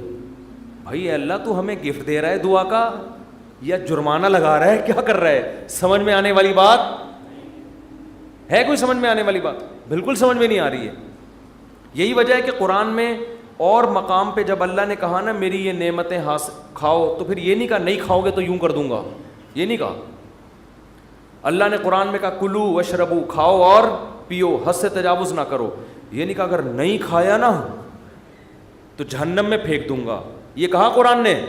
بھائی اللہ تو ہمیں گفٹ دے رہا ہے دعا کا یا جرمانہ لگا رہا ہے, کیا کر رہا ہے؟ سمجھ میں آنے والی بات ہے, کوئی سمجھ میں آنے والی بات بالکل سمجھ میں نہیں آ رہی ہے. یہی وجہ ہے کہ قرآن میں اور مقام پہ جب اللہ نے کہا نا میری یہ نعمتیں کھاؤ, تو پھر یہ نہیں کہا نہیں کھاؤ گے تو یوں کر دوں گا, یہ نہیں کہا. اللہ نے قرآن میں کہا کلو وشربو, کھاؤ اور پیو, حد سے تجاوز نہ کرو. یہ نہیں کہا اگر نہیں کھایا نا تو جہنم میں پھینک دوں گا, یہ کہا قرآن نے.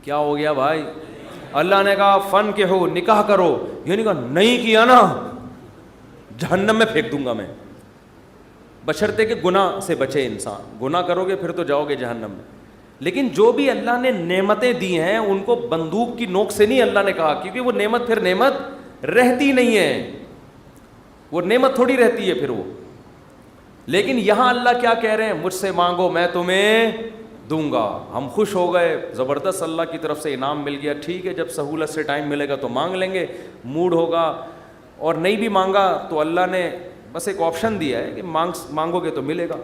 کیا ہو گیا بھائی؟ اللہ نے کہا فن کے ہو, نکاح کرو, یہ نہیں کہا نہیں کیا نا جہنم میں پھینک دوں گا میں. بشرطے کہ گناہ سے بچے انسان, گناہ کرو گے پھر تو جاؤ گے جہنم میں. لیکن جو بھی اللہ نے نعمتیں دی ہیں ان کو بندوق کی نوک سے نہیں اللہ نے کہا, کیونکہ وہ نعمت پھر نعمت رہتی نہیں ہے. وہ نعمت تھوڑی رہتی ہے پھر وہ. لیکن یہاں اللہ کیا کہہ رہے ہیں, مجھ سے مانگو میں تمہیں دوں گا. ہم خوش ہو گئے, زبردست, اللہ کی طرف سے انعام مل گیا, ٹھیک ہے جب سہولت سے ٹائم ملے گا تو مانگ لیں گے, موڈ ہوگا, اور نہیں بھی مانگا تو اللہ نے بس ایک آپشن دیا ہے کہ مانگو گے تو ملے گا.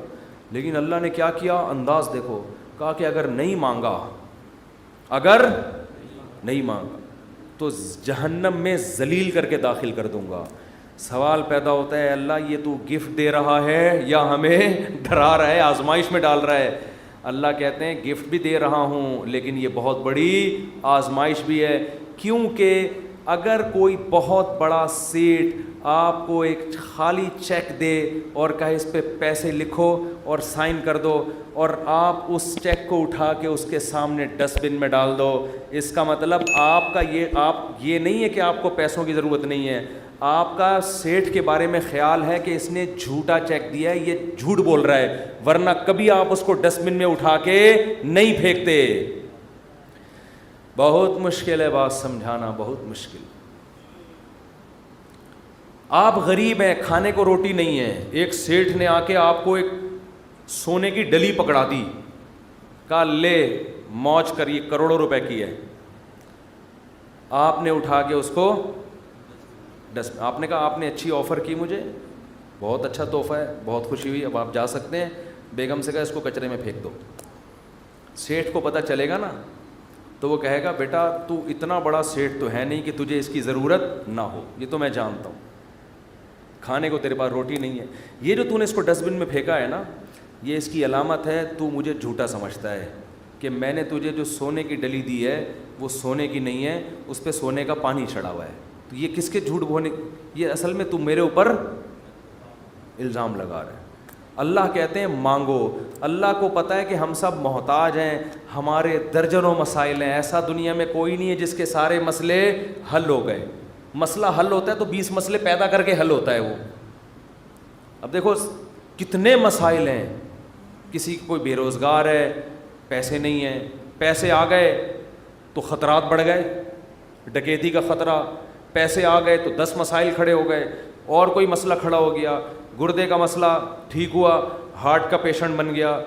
لیکن اللہ نے کیا کیا, انداز دیکھو, کہا کہ اگر نہیں مانگا تو جہنم میں ذلیل کر کے داخل کر دوں گا. سوال پیدا ہوتا ہے, اللہ یہ تو گفٹ دے رہا ہے یا ہمیں ڈرا رہا ہے, آزمائش میں ڈال رہا ہے؟ اللہ کہتے ہیں گفٹ بھی دے رہا ہوں لیکن یہ بہت بڑی آزمائش بھی ہے. کیونکہ اگر کوئی بہت بڑا سیٹ آپ کو ایک خالی چیک دے اور کہے اس پہ پیسے لکھو اور سائن کر دو, اور آپ اس چیک کو اٹھا کے اس کے سامنے ڈسٹ بن میں ڈال دو, اس کا مطلب آپ کا یہ نہیں ہے کہ آپ کو پیسوں کی ضرورت نہیں ہے, آپ کا سیٹ کے بارے میں خیال ہے کہ اس نے جھوٹا چیک دیا ہے, یہ جھوٹ بول رہا ہے, ورنہ کبھی آپ اس کو ڈسٹ بن میں اٹھا کے نہیں پھینکتے. بہت مشکل ہے بات سمجھانا, بہت مشکل. آپ غریب ہیں, کھانے کو روٹی نہیں ہے, ایک سیٹھ نے آ کے آپ کو ایک سونے کی ڈلی پکڑا دی, کہا لے موج کر, یہ کروڑوں روپے کی ہے. آپ نے اٹھا کے اس کو آپ نے کہا آپ نے اچھی آفر کی مجھے, بہت اچھا تحفہ ہے, بہت خوشی ہوئی, اب آپ جا سکتے ہیں. بیگم سے کہا اس کو کچرے میں پھینک دو. سیٹھ کو پتہ چلے گا نا تو وہ کہے گا بیٹا تو اتنا بڑا سیٹ تو ہے نہیں کہ تجھے اس کی ضرورت نہ ہو, یہ تو میں جانتا ہوں, کھانے کو تیرے پاس روٹی نہیں ہے, یہ جو تو نے اس کو ڈسٹ بن میں پھینکا ہے نا, یہ اس کی علامت ہے تو مجھے جھوٹا سمجھتا ہے کہ میں نے تجھے جو سونے کی ڈلی دی ہے وہ سونے کی نہیں ہے, اس پہ سونے کا پانی چڑھا ہوا ہے. تو یہ کس کے جھوٹ بولنے, یہ اصل میں تم میرے اوپر الزام لگا رہے ہیں. اللہ کہتے ہیں مانگو. اللہ کو پتہ ہے کہ ہم سب محتاج ہیں, ہمارے درجنوں مسائل ہیں, ایسا دنیا میں کوئی نہیں ہے جس کے سارے مسئلے حل ہو گئے. مسئلہ حل ہوتا ہے تو 20 مسئلے پیدا کر کے حل ہوتا ہے وہ. اب دیکھو کتنے مسائل ہیں, کسی کوئی بے روزگار ہے, پیسے نہیں ہیں, پیسے آ گئے تو خطرات بڑھ گئے, ڈکیتی کا خطرہ, پیسے آ گئے تو 10 مسائل کھڑے ہو گئے, اور کوئی مسئلہ کھڑا ہو گیا, گردے کا مسئلہ ٹھیک ہوا, ہارٹ کا پیشنٹ بن گیا,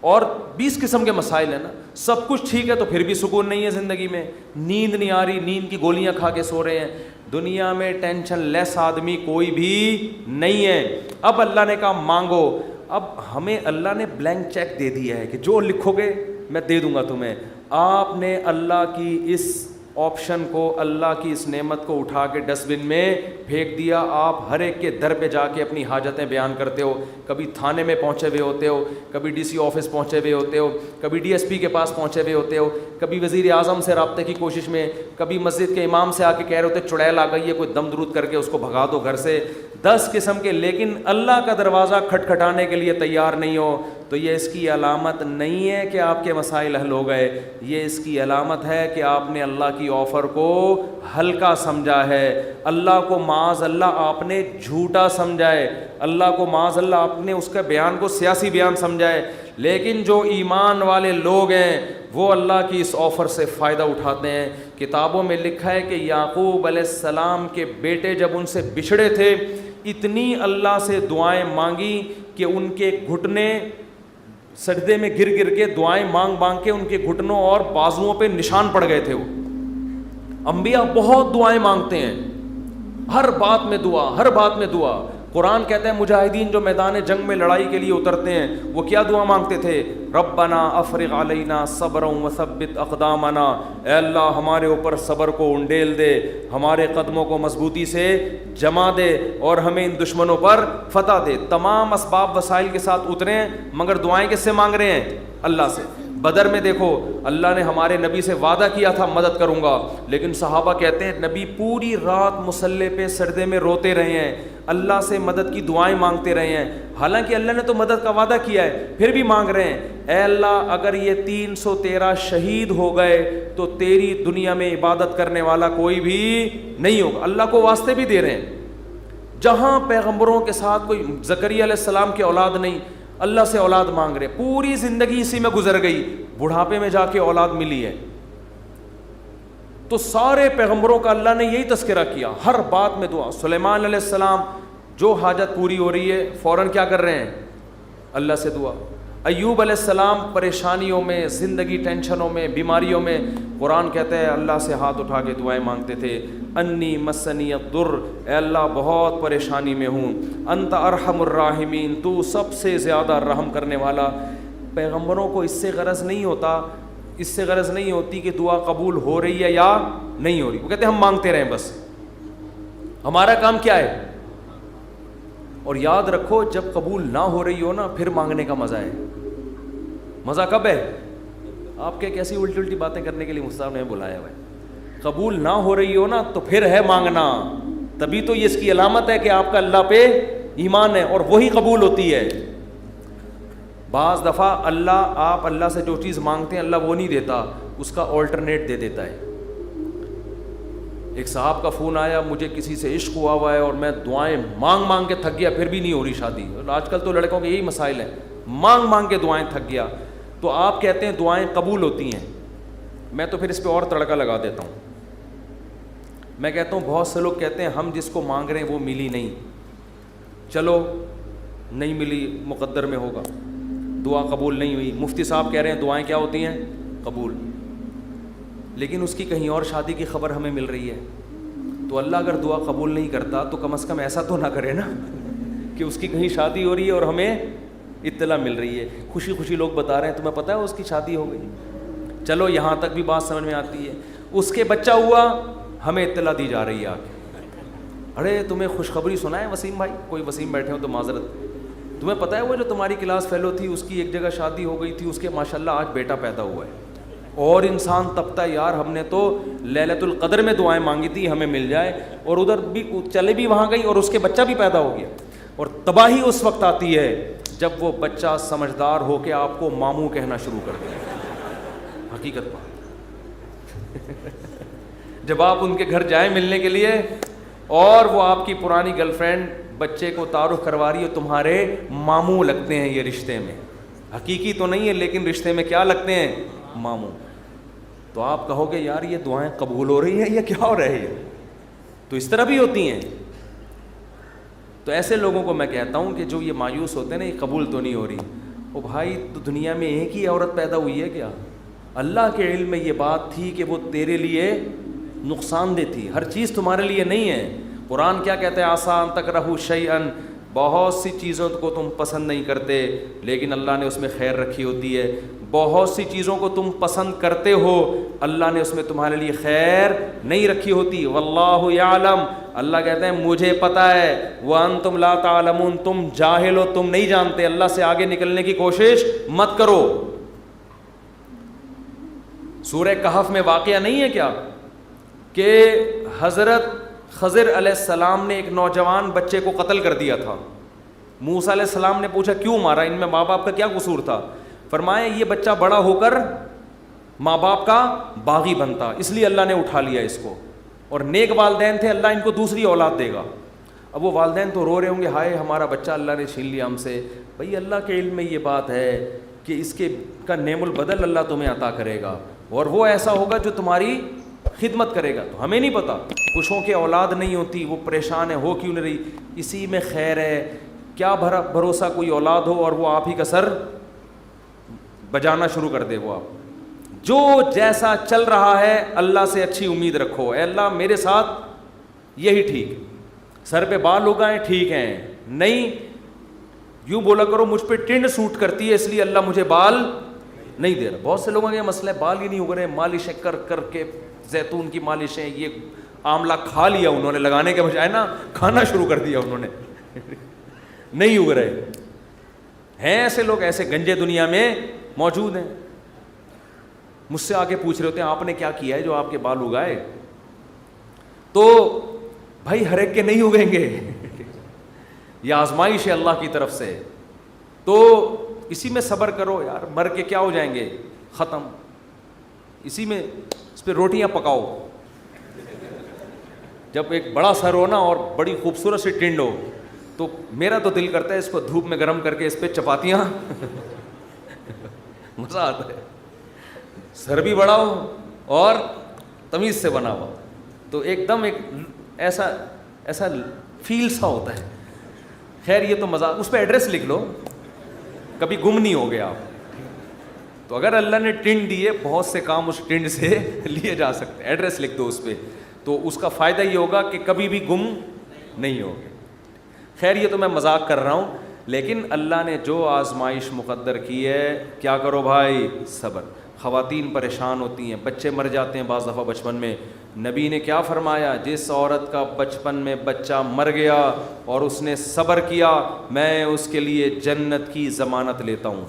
اور 20 قسم کے مسائل ہیں نا. سب کچھ ٹھیک ہے تو پھر بھی سکون نہیں ہے زندگی میں, نیند نہیں آ رہی, نیند کی گولیاں کھا کے سو رہے ہیں. دنیا میں ٹینشن لیس آدمی کوئی بھی نہیں ہے. اب اللہ نے کہا مانگو. اب ہمیں اللہ نے بلینک چیک دے دیا ہے کہ جو لکھو گے میں دے دوں گا تمہیں. آپ نے اللہ کی اس آپشن کو, اللہ کی اس نعمت کو اٹھا کے ڈسٹ بن میں پھینک دیا. آپ ہر ایک کے در پہ جا کے اپنی حاجتیں بیان کرتے ہو, کبھی تھانے میں پہنچے ہوئے ہوتے ہو, کبھی ڈی سی آفس پہنچے ہوئے ہوتے ہو, کبھی ڈی ایس پی کے پاس پہنچے ہوئے ہوتے ہو, کبھی وزیر اعظم سے رابطے کی کوشش میں, کبھی مسجد کے امام سے آ کے کہہ رہے ہوتے چڑیل آ گئی ہے, کوئی دم درود کر کے اس کو بھگا دو گھر سے. 10 قسم کے, لیکن اللہ کا دروازہ کھٹکھٹانے کے لیے تیار نہیں ہو تو یہ اس کی علامت نہیں ہے کہ آپ کے مسائل حل ہو گئے. یہ اس کی علامت ہے کہ آپ نے اللہ کی آفر کو ہلکا سمجھا ہے, اللہ کو معاذ اللہ آپ نے جھوٹا سمجھا ہے, اللہ کو معاذ اللہ آپ نے اس کے بیان کو سیاسی بیان سمجھا ہے. لیکن جو ایمان والے لوگ ہیں وہ اللہ کی اس آفر سے فائدہ اٹھاتے ہیں. کتابوں میں لکھا ہے کہ یعقوب علیہ السلام کے بیٹے جب ان سے بچھڑے تھے, اتنی اللہ سے دعائیں مانگی کہ ان کے گھٹنے سجدے میں گر گر کے دعائیں مانگ مانگ کے ان کے گھٹنوں اور بازوؤں پہ نشان پڑ گئے تھے. وہ انبیاء بہت دعائیں مانگتے ہیں, ہر بات میں دعا, ہر بات میں دعا. قرآن کہتا ہے مجاہدین جو میدان جنگ میں لڑائی کے لیے اترتے ہیں وہ کیا دعا مانگتے تھے؟ ربنا افرغ علینا صبرا وثبت اقدامنا, اے اللہ ہمارے اوپر صبر کو انڈیل دے, ہمارے قدموں کو مضبوطی سے جما دے اور ہمیں ان دشمنوں پر فتح دے. تمام اسباب وسائل کے ساتھ اترے ہیں مگر دعائیں کس سے مانگ رہے ہیں؟ اللہ سے. بدر میں دیکھو اللہ نے ہمارے نبی سے وعدہ کیا تھا مدد کروں گا, لیکن صحابہ کہتے ہیں نبی پوری رات مصلے پہ سجدے میں روتے رہے ہیں, اللہ سے مدد کی دعائیں مانگتے رہے ہیں. حالانکہ اللہ نے تو مدد کا وعدہ کیا ہے, پھر بھی مانگ رہے ہیں اے اللہ اگر یہ 313 شہید ہو گئے تو تیری دنیا میں عبادت کرنے والا کوئی بھی نہیں ہوگا. اللہ کو واسطے بھی دے رہے ہیں. جہاں پیغمبروں کے ساتھ کوئی زکریا علیہ السلام کی اولاد نہیں, اللہ سے اولاد مانگ رہے, پوری زندگی اسی میں گزر گئی, بڑھاپے میں جا کے اولاد ملی ہے. تو سارے پیغمبروں کا اللہ نے یہی تذکرہ کیا, ہر بات میں دعا. سلیمان علیہ السلام جو حاجت پوری ہو رہی ہے فوراً کیا کر رہے ہیں, اللہ سے دعا. ایوب علیہ السلام پریشانیوں میں, زندگی ٹینشنوں میں, بیماریوں میں, قرآن کہتا ہے اللہ سے ہاتھ اٹھا کے دعائیں مانگتے تھے. انی مسنی الضر, اے اللہ بہت پریشانی میں ہوں. انت ارحم الراحمین, تو سب سے زیادہ رحم کرنے والا. پیغمبروں کو اس سے غرض نہیں ہوتا, اس سے غرض نہیں ہوتی کہ دعا قبول ہو رہی ہے یا نہیں ہو رہی. وہ کہتے ہیں ہم مانگتے رہیں بس, ہمارا کام کیا ہے. اور یاد رکھو جب قبول نہ ہو رہی ہو نا پھر مانگنے کا مزہ ہے. مزہ کب ہے؟ آپ کے کیسی الٹی الٹی باتیں کرنے کے لیے مصطفیٰ نے بلایا ہوا ہے. قبول نہ ہو رہی ہو نا تو پھر ہے مانگنا, تبھی تو یہ اس کی علامت ہے کہ آپ کا اللہ پہ ایمان ہے اور وہی قبول ہوتی ہے. بعض دفعہ آپ اللہ سے جو چیز مانگتے ہیں اللہ وہ نہیں دیتا, اس کا آلٹرنیٹ دے دیتا ہے. ایک صاحب کا فون آیا, مجھے کسی سے عشق ہوا ہے اور میں دعائیں مانگ مانگ کے تھک گیا پھر بھی نہیں ہو رہی شادی. آج کل تو لڑکوں کے یہی مسائل ہیں, مانگ مانگ کے دعائیں تھک گیا. تو آپ کہتے ہیں دعائیں قبول ہوتی ہیں, میں تو پھر اس پہ اور تڑکا لگا دیتا ہوں. میں کہتا ہوں بہت سے لوگ کہتے ہیں ہم جس کو مانگ رہے ہیں وہ ملی نہیں, چلو نہیں ملی مقدر میں ہوگا, دعا قبول نہیں ہوئی. مفتی صاحب کہہ رہے ہیں دعائیں کیا ہوتی ہیں, قبول. لیکن اس کی کہیں اور شادی کی خبر ہمیں مل رہی ہے. تو اللہ اگر دعا قبول نہیں کرتا تو کم از کم ایسا تو نہ کرے نا کہ اس کی کہیں شادی ہو رہی ہے اور ہمیں اطلاع مل رہی ہے. خوشی خوشی لوگ بتا رہے ہیں تمہیں پتہ ہے اس کی شادی ہو گئی, چلو یہاں تک بھی بات سمجھ میں آتی ہے. اس کے بچہ ہوا, ہمیں اطلاع دی جا رہی ہے آ کے, ارے تمہیں خوشخبری سنائیں وسیم بھائی, کوئی وسیم بیٹھے ہو تو معذرت, تمہیں پتہ ہے وہ جو تمہاری کلاس فیلو تھی اس کی ایک جگہ شادی ہو گئی تھی, اس کے ماشاءاللہ آج بیٹا پیدا ہوا ہے. اور انسان تپتا یار ہم نے تو لیلۃ القدر میں دعائیں مانگی تھی ہمیں مل جائے, اور ادھر بھی چلے بھی وہاں گئی اور اس کے بچہ بھی پیدا ہو گیا. اور تباہی اس وقت آتی ہے جب وہ بچہ سمجھدار ہو کے آپ کو ماموں کہنا شروع کر دے. حقیقت بات جب آپ ان کے گھر جائیں ملنے کے لیے اور وہ آپ کی پرانی گرل فرینڈ بچے کو تعارف کروا رہی ہے, تمہارے ماموں لگتے ہیں یہ رشتے میں, حقیقی تو نہیں ہے لیکن رشتے میں کیا لگتے ہیں, ماموں. تو آپ کہو گے یار یہ دعائیں قبول ہو رہی ہیں یا کیا ہو رہی ہے؟ تو اس طرح بھی ہوتی ہیں. تو ایسے لوگوں کو میں کہتا ہوں کہ جو یہ مایوس ہوتے ہیں نا یہ قبول تو نہیں ہو رہی, او بھائی تو دنیا میں ایک ہی عورت پیدا ہوئی ہے کیا؟ اللہ کے علم میں یہ بات تھی کہ وہ تیرے لیے نقصان دہ تھی, ہر چیز تمہارے لیے نہیں ہے. قرآن کیا کہتا ہے, آسان تکرہوا شیئن, بہت سی چیزوں کو تم پسند نہیں کرتے لیکن اللہ نے اس میں خیر رکھی ہوتی ہے. بہت سی چیزوں کو تم پسند کرتے ہو اللہ نے اس میں تمہارے لیے خیر نہیں رکھی ہوتی. واللہ یعلم, اللہ کہتے ہیں مجھے پتہ ہے, وانتم لا تعلمون, تم جاہل ہو, تم نہیں جانتے. اللہ سے آگے نکلنے کی کوشش مت کرو. سورہ کہف میں واقعہ نہیں ہے کیا کہ حضرت خضر علیہ السلام نے ایک نوجوان بچے کو قتل کر دیا تھا. موسیٰ علیہ السلام نے پوچھا کیوں مارا, ان میں ماں باپ کا کیا قصور تھا؟ فرمایا یہ بچہ بڑا ہو کر ماں باپ کا باغی بنتا, اس لیے اللہ نے اٹھا لیا اس کو. اور نیک والدین تھے, اللہ ان کو دوسری اولاد دے گا. اب وہ والدین تو رو رہے ہوں گے ہائے ہمارا بچہ اللہ نے چھین لیا ہم سے. بھئی اللہ کے علم میں یہ بات ہے کہ اس کے کا نعم البدل اللہ تمہیں عطا کرے گا اور وہ ایسا ہوگا جو تمہاری خدمت کرے گا. تو ہمیں نہیں پتا, کچھوں کے اولاد نہیں ہوتی وہ پریشان ہے, ہو کیوں نہیں رہی, اسی میں خیر ہے. کیا بھروسہ کوئی اولاد ہو اور وہ آپ ہی کا سر بجانا شروع کر دے. وہ آپ جو جیسا چل رہا ہے اللہ سے اچھی امید رکھو, اے اللہ میرے ساتھ یہی ٹھیک, سر پہ بال اگائیں ٹھیک ہیں, نہیں یوں بولا کرو مجھ پہ ٹنڈ سوٹ کرتی ہے اس لیے اللہ مجھے بال نہیں دے رہا. بہت سے لوگوں کا یہ مسئلہ ہے بال ہی نہیں اگ رہے, مالشیں کر کر کے, زیتون کی مالشیں, یہ آملہ کھا لیا انہوں نے, لگانے کے بجائے نا کھانا شروع کر دیا انہوں نے نہیں اگ رہے ہیں. ایسے لوگ ایسے گنجے دنیا میں موجود ہیں. مجھ سے آگے پوچھ رہے ہوتے ہیں آپ نے کیا کیا ہے جو آپ کے بال اگائے؟ تو بھائی ہر ایک کے نہیں اگیں گے یہ آزمائش ہے اللہ کی طرف سے. تو اسی میں صبر کرو یار, مر کے کیا ہو جائیں گے, ختم. اسی میں اس پہ روٹیاں پکاؤ. جب ایک بڑا سر ہو نا اور بڑی خوبصورت سی ٹنڈ ہو تو میرا تو دل کرتا ہے اس کو دھوپ میں گرم کر کے اس پہ چپاتیاں مزہ آتا ہے. سر بھی بڑا ہو اور تمیز سے بنا ہوا, تو ایک دم ایک ایسا فیل سا ہوتا ہے. خیر یہ تو مذاق, اس پہ ایڈریس لکھ لو, کبھی گم نہیں ہو گیا آپ. تو اگر اللہ نے ٹنڈ دیے, بہت سے کام اس ٹنڈ سے لیے جا سکتے ہیں. ایڈریس لکھ دو اس پہ, تو اس کا فائدہ یہ ہوگا کہ کبھی بھی گم نہیں ہوگے. خیر یہ تو میں مذاق کر رہا ہوں, لیکن اللہ نے جو آزمائش مقدر کی ہے, کیا کرو بھائی, صبر. خواتین پریشان ہوتی ہیں, بچے مر جاتے ہیں بعض دفعہ بچپن میں. نبی نے کیا فرمایا, جس عورت کا بچپن میں بچہ مر گیا اور اس نے صبر کیا, میں اس کے لیے جنت کی ضمانت لیتا ہوں.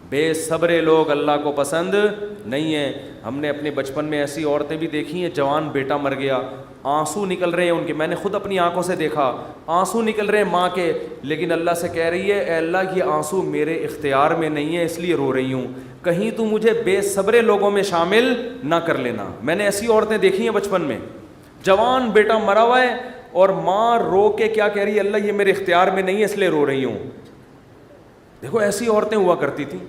بے صبرے لوگ اللہ کو پسند نہیں ہیں. ہم نے اپنے بچپن میں ایسی عورتیں بھی دیکھی ہیں, جوان بیٹا مر گیا, آنسو نکل رہے ہیں ان کے, میں نے خود اپنی آنکھوں سے دیکھا, آنسو نکل رہے ہیں ماں کے, لیکن اللہ سے کہہ رہی ہے, اے اللہ یہ آنسو میرے اختیار میں نہیں ہے, اس لیے رو رہی ہوں, کہیں تو مجھے بے صبرے لوگوں میں شامل نہ کر لینا. میں نے ایسی عورتیں دیکھی ہیں بچپن میں, جوان بیٹا مرا ہوا ہے اور ماں رو کے کیا کہہ رہی ہے, اللہ یہ میرے اختیار میں نہیں ہے اس لیے رو رہی ہوں. دیکھو ایسی عورتیں ہوا کرتی تھیں.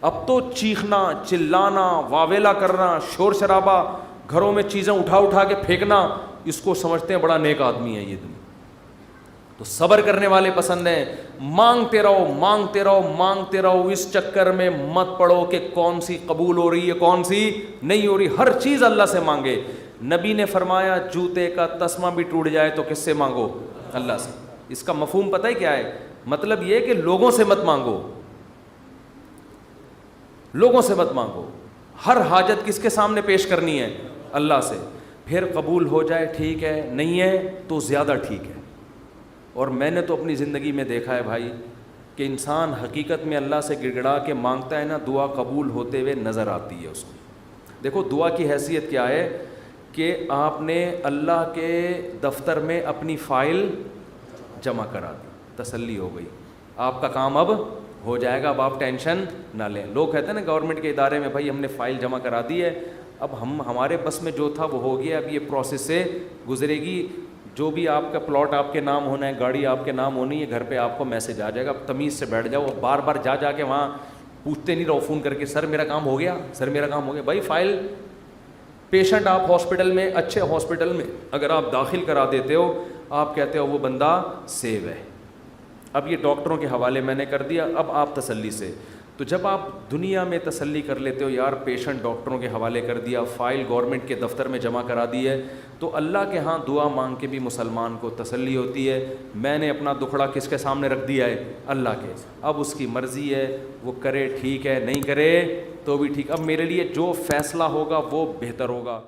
اب تو چیخنا, چلانا, واویلا کرنا, شور شرابہ, گھروں میں چیزیں اٹھا کے پھینکنا, اس کو سمجھتے ہیں بڑا نیک آدمی ہے یہ دن. تو صبر کرنے والے پسند ہیں. مانگتے رہو مانگتے رہو مانگتے رہو, اس چکر میں مت پڑو کہ کون سی قبول ہو رہی ہے کون سی نہیں ہو رہی. ہر چیز اللہ سے مانگے. نبی نے فرمایا جوتے کا تسمہ بھی ٹوٹ جائے تو کس سے مانگو, اللہ سے. اس کا مفہوم پتہ ہے کیا ہے, مطلب یہ کہ لوگوں سے مت مانگو, لوگوں سے مت مانگو. ہر حاجت کس کے سامنے پیش کرنی ہے, اللہ سے. پھر قبول ہو جائے ٹھیک ہے, نہیں ہے تو زیادہ ٹھیک ہے. اور میں نے تو اپنی زندگی میں دیکھا ہے بھائی کہ انسان حقیقت میں اللہ سے گڑ گڑا کے مانگتا ہے نا, دعا قبول ہوتے ہوئے نظر آتی ہے اس کو. دیکھو دعا کی حیثیت کیا ہے کہ آپ نے اللہ کے دفتر میں اپنی فائل جمع کرا دی, تسلی ہو گئی, آپ کا کام اب ہو جائے گا, اب آپ ٹینشن نہ لیں. لوگ کہتے ہیں نا گورنمنٹ کے ادارے میں, بھائی ہم نے فائل جمع کرا دی ہے, اب ہمارے بس میں جو تھا وہ ہو گیا, اب یہ پروسیس سے گزرے گی, جو بھی آپ کا پلاٹ آپ کے نام ہونا ہے, گاڑی آپ کے نام ہونی ہے, گھر پہ آپ کو میسج آ جائے گا. اب تمیز سے بیٹھ جاؤ, بار بار جا کے وہاں پوچھتے نہیں رہو فون کر کے, سر میرا کام ہو گیا, سر میرا کام ہو گیا. بھائی فائل, پیشنٹ آپ ہاسپٹل میں, اچھے ہاسپٹل میں اگر آپ داخل کرا دیتے ہو, آپ کہتے ہو وہ بندہ سیو ہے, اب یہ ڈاکٹروں کے حوالے میں نے کر دیا, اب آپ تسلی سے. تو جب آپ دنیا میں تسلی کر لیتے ہو یار پیشنٹ ڈاکٹروں کے حوالے کر دیا, فائل گورنمنٹ کے دفتر میں جمع کرا دی ہے, تو اللہ کے ہاں دعا مانگ کے بھی مسلمان کو تسلی ہوتی ہے. میں نے اپنا دکھڑا کس کے سامنے رکھ دیا ہے, اللہ کے. اب اس کی مرضی ہے, وہ کرے ٹھیک ہے, نہیں کرے تو بھی ٹھیک. اب میرے لیے جو فیصلہ ہوگا وہ بہتر ہوگا.